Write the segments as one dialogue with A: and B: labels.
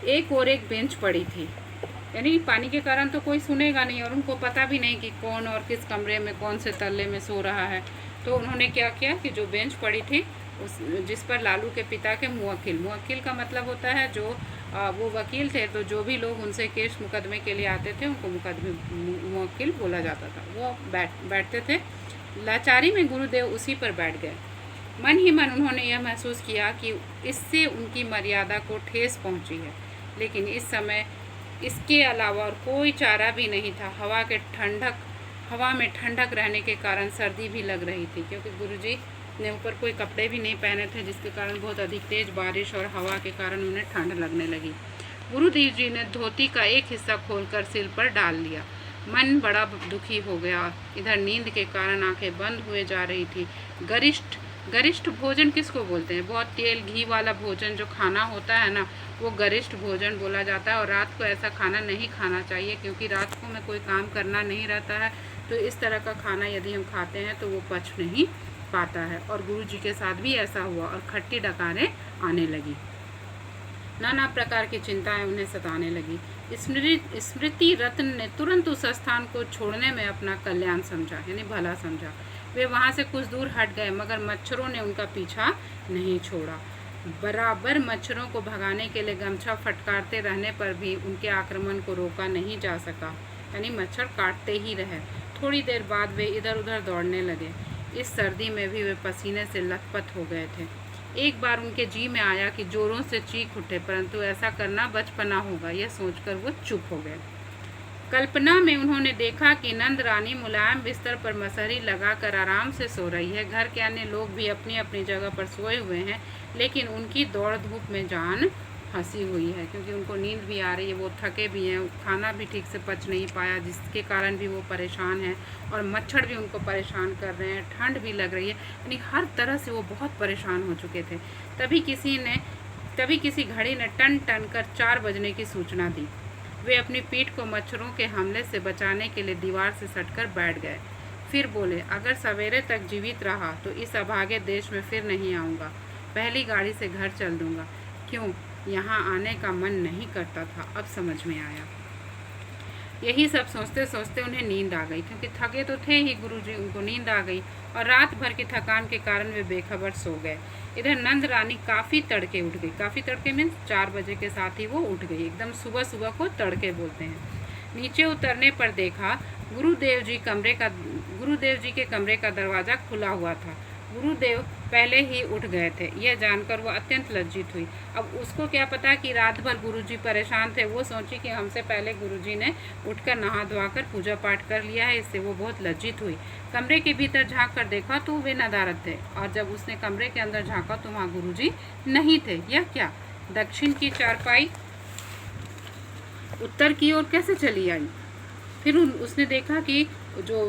A: एक और एक बेंच पड़ी थी, यानी पानी के कारण तो कोई सुनेगा नहीं और उनको पता भी नहीं कि कौन और किस कमरे में कौन से तल्ले में सो रहा है। तो उन्होंने क्या किया कि जो बेंच पड़ी थी उस जिस पर लालू के पिता के मुवक्किल का मतलब होता है जो वो वकील थे, तो जो भी लोग उनसे केस मुकदमे के लिए आते थे उनको मुवक्किल बोला जाता था, वो बैठते थे। लाचारी में गुरुदेव उसी पर बैठ गए। मन ही मन उन्होंने यह महसूस किया कि इससे उनकी मर्यादा को ठेस पहुंची है, लेकिन इस समय इसके अलावा और कोई चारा भी नहीं था। हवा में ठंडक रहने के कारण सर्दी भी लग रही थी, क्योंकि गुरुजी ने ऊपर कोई कपड़े भी नहीं पहने थे, जिसके कारण बहुत अधिक तेज बारिश और हवा के कारण उन्हें ठंड लगने लगी। गुरुदेव जी ने धोती का एक हिस्सा खोलकर सिर पर डाल लिया। मन बड़ा दुखी हो गया। इधर नींद के कारण आंखें बंद हुए जा रही थी। गरिष्ठ गरिष्ठ भोजन किसको बोलते हैं? बहुत तेल घी वाला भोजन जो खाना होता है ना, वो गरिष्ठ भोजन बोला जाता है। और रात को ऐसा खाना नहीं खाना चाहिए, क्योंकि रात को में कोई काम करना नहीं रहता है, तो इस तरह का खाना यदि हम खाते हैं तो वो पच नहीं पाता है। और गुरु जी के साथ भी ऐसा हुआ और खट्टी डकारें आने लगी। नाना प्रकार की चिंताएं उन्हें सताने लगी। स्मृति रत्न ने तुरंत उस स्थान को छोड़ने में अपना कल्याण समझा, यानी भला समझा। वे वहां से कुछ दूर हट गए, मगर मच्छरों ने उनका पीछा नहीं छोड़ा। बराबर मच्छरों को भगाने के लिए गमछा फटकारते रहने पर भी उनके आक्रमण को रोका नहीं जा सका, यानी मच्छर काटते ही रहे। थोड़ी देर बाद वे इधर उधर दौड़ने लगे। इस सर्दी में भी वे पसीने से लथपथ हो गए थे। एक बार उनके जी में आया कि जोरों से चीख उठे, परंतु ऐसा करना बचपना होगा, यह सोचकर वो चुप हो गए। कल्पना में उन्होंने देखा कि नंद रानी मुलायम बिस्तर पर मसहरी लगाकर आराम से सो रही है। घर के अन्य लोग भी अपनी अपनी जगह पर सोए हुए हैं, लेकिन उनकी दौड़ धूप में जान फंसी हुई है, क्योंकि उनको नींद भी आ रही है, वो थके भी हैं, खाना भी ठीक से पच नहीं पाया, जिसके कारण भी वो परेशान हैं, और मच्छर भी उनको परेशान कर रहे हैं, ठंड भी लग रही है, यानी हर तरह से वो बहुत परेशान हो चुके थे। तभी किसी घड़ी ने टन टन कर 4 बजने की सूचना दी। वे अपनी पीठ को मच्छरों के हमले से बचाने के लिए दीवार से सटकर बैठ गए। फिर बोले, अगर सवेरे तक जीवित रहा तो इस अभागे देश में फिर नहीं आऊँगा। पहली गाड़ी से घर चल दूँगा। क्यों यहाँ आने का मन नहीं करता था, अब समझ में आया। यही सब सोचते सोचते उन्हें नींद आ गई, क्योंकि थके तो थे ही गुरुजी, उनको नींद आ गई और रात भर की थकान के कारण वे बेखबर सो गए। इधर नंद रानी काफ़ी तड़के उठ गई। काफ़ी तड़के मीन्स 4 बजे के साथ ही वो उठ गई। एकदम सुबह सुबह को तड़के बोलते हैं। नीचे उतरने पर देखा गुरुदेव जी के कमरे का दरवाज़ा खुला हुआ था। गुरुदेव पहले ही उठ गए थे। यह जानकर वो अत्यंत लज्जित हुई। अब उसको क्या पता कि रात भर गुरुजी परेशान थे। वो सोची कि हमसे पहले गुरुजी ने उठकर नहा धोकर पूजा पाठ कर लिया है, इससे वो बहुत लज्जित हुई। कमरे के भीतर झांक कर देखा तो वे नदारद थे, और जब उसने कमरे के अंदर झांका तो वहाँ गुरुजी नहीं थे। यह क्या? दक्षिण की चारपाई उत्तर की ओर कैसे चली आई? फिर उसने देखा कि जो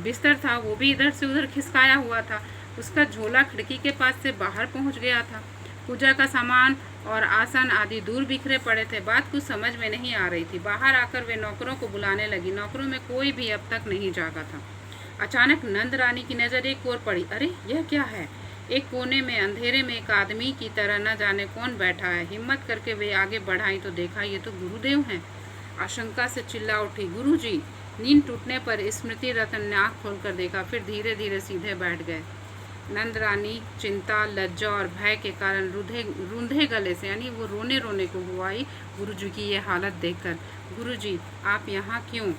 A: बिस्तर था वो भी इधर से उधर खिसकाया हुआ था। उसका झोला खिड़की के पास से बाहर पहुंच गया था। पूजा का सामान और आसन आदि दूर बिखरे पड़े थे। बात कुछ समझ में नहीं आ रही थी। बाहर आकर वे नौकरों को बुलाने लगी। नौकरों में कोई भी अब तक नहीं जागा था। अचानक नंद रानी की नज़र एक ओर पड़ी। अरे यह क्या है? एक कोने में अंधेरे में एक आदमी की तरह न जाने कौन बैठा है। हिम्मत करके वे आगे बढ़ाई तो देखा ये तो गुरुदेव हैं। आशंका से चिल्ला उठी, गुरुजी! नींद टूटने पर स्मृति रत्न ने आँख खोलकर देखा, फिर धीरे धीरे सीधे बैठ गए। नंद रानी चिंता, लज्जा और भय के कारण रूंधे गले से, यानी वो रोने रोने को हुआ ही गुरुजी की ये हालत देखकर। गुरुजी, आप यहाँ क्यों?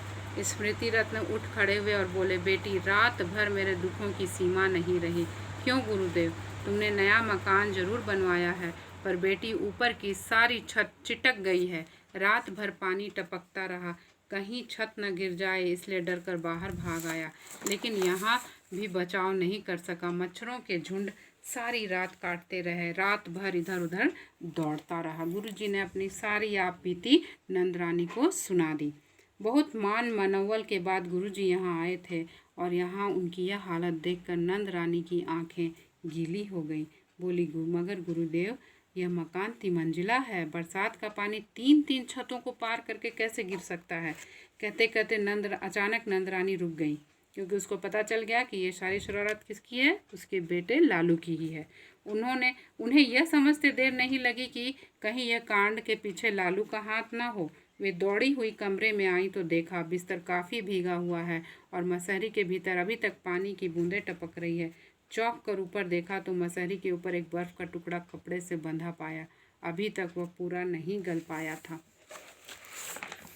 A: स्मृति रत्न उठ खड़े हुए और बोले, बेटी, रात भर मेरे दुखों की सीमा नहीं रही। क्यों गुरुदेव? तुमने नया मकान जरूर बनवाया है, पर बेटी ऊपर की सारी छत चिटक गई है। रात भर पानी टपकता रहा, कहीं छत न गिर जाए इसलिए डर कर बाहर भाग आया, लेकिन यहाँ भी बचाव नहीं कर सका। मच्छरों के झुंड सारी रात काटते रहे, रात भर इधर उधर दौड़ता रहा। गुरुजी ने अपनी सारी आप बीती नंद रानी को सुना दी। बहुत मान मनोवल के बाद गुरुजी यहाँ आए थे, और यहाँ उनकी यह हालत देखकर नंद रानी की आंखें गीली हो गई। बोली, मगर गुरुदेव, यह मकान 3 मंजिला है, बरसात का पानी 3-3 छतों को पार करके कैसे गिर सकता है? कहते कहते अचानक नंद रानी रुक गई, क्योंकि उसको पता चल गया कि ये सारी शरारत किसकी है, उसके बेटे लालू की ही है। उन्हें यह समझते देर नहीं लगी कि कहीं यह कांड के पीछे लालू का हाथ न हो। वे दौड़ी हुई कमरे में आई तो देखा बिस्तर काफ़ी भीगा हुआ है और मसहरी के भीतर अभी तक पानी की बूंदें टपक रही है। चौंक कर ऊपर देखा तो मसहरी के ऊपर एक बर्फ़ का टुकड़ा कपड़े से बंधा पाया। अभी तक वह पूरा नहीं गल पाया था।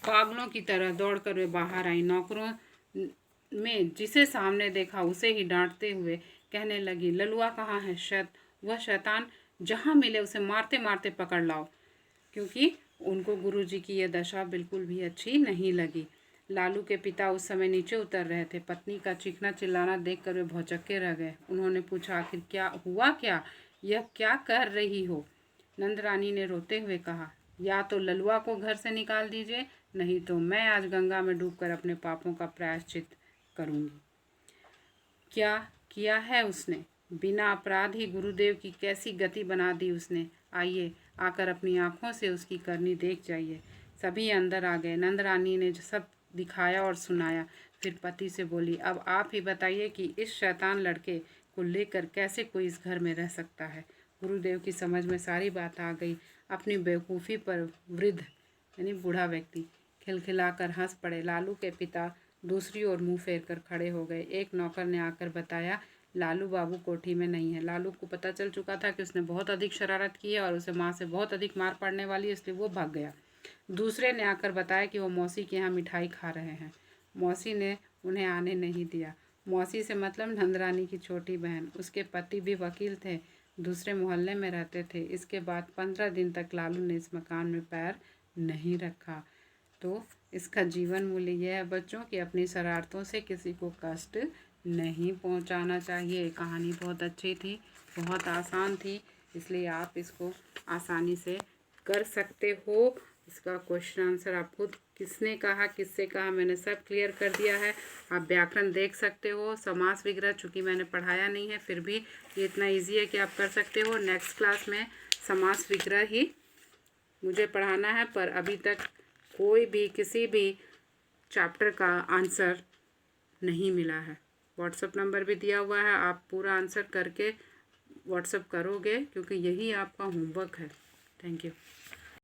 A: पागलों की तरह दौड़कर वे बाहर आई। नौकरों में जिसे सामने देखा उसे ही डांटते हुए कहने लगी, ललुआ कहाँ है? वह शैतान जहाँ मिले उसे मारते मारते पकड़ लाओ। क्योंकि उनको गुरुजी की यह दशा बिल्कुल भी अच्छी नहीं लगी। लालू के पिता उस समय नीचे उतर रहे थे। पत्नी का चीखना चिल्लाना देखकर वे भौचक्के रह गए। उन्होंने पूछा, आखिर क्या हुआ? यह क्या कर रही हो? नंदरानी ने रोते हुए कहा, या तो ललुआ को घर से निकाल दीजिए, नहीं तो मैं आज गंगा में डूबकर अपने पापों का प्रायश्चित करूंगी। क्या किया है उसने? बिना अपराध ही गुरुदेव की कैसी गति बना दी उसने। आइए, आकर अपनी आंखों से उसकी करनी देख जाइए। सभी अंदर आ गए। नंदरानी ने सब दिखाया और सुनाया। फिर पति से बोली, अब आप ही बताइए कि इस शैतान लड़के को लेकर कैसे कोई इस घर में रह सकता है। गुरुदेव की समझ में सारी बात आ गई। अपनी बेवकूफ़ी पर वृद्ध यानी बूढ़ा व्यक्ति खिलखिलाकर हंस पड़े। लालू के पिता दूसरी ओर मुंह फेर कर खड़े हो गए। एक नौकर ने आकर बताया, लालू बाबू कोठी में नहीं है। लालू को पता चल चुका था कि उसने बहुत अधिक शरारत की है और उसे माँ से बहुत अधिक मार पड़ने वाली है, इसलिए वो भाग गया। दूसरे ने आकर बताया कि वो मौसी के यहाँ मिठाई खा रहे हैं। मौसी ने उन्हें आने नहीं दिया। मौसी से मतलब नंदरानी की छोटी बहन। उसके पति भी वकील थे, दूसरे मोहल्ले में रहते थे। इसके बाद 15 दिन तक लालू ने इस मकान में पैर नहीं रखा। तो इसका जीवन मूल्य यह है बच्चों कि अपनी शरारतों से किसी को कष्ट नहीं पहुंचाना चाहिए। कहानी बहुत अच्छी थी, बहुत आसान थी, इसलिए आप इसको आसानी से कर सकते हो। इसका क्वेश्चन आंसर आप खुद किसने कहा, किससे कहा, मैंने सब क्लियर कर दिया है। आप व्याकरण देख सकते हो। समास विग्रह चूँकि मैंने पढ़ाया नहीं है, फिर भी ये इतना ईजी है कि आप कर सकते हो। नेक्स्ट क्लास में समास विग्रह ही मुझे पढ़ाना है, पर अभी तक कोई भी किसी भी चैप्टर का आंसर नहीं मिला है। व्हाट्सएप नंबर भी दिया हुआ है, आप पूरा आंसर करके व्हाट्सएप करोगे, क्योंकि यही आपका होमवर्क है। Thank you.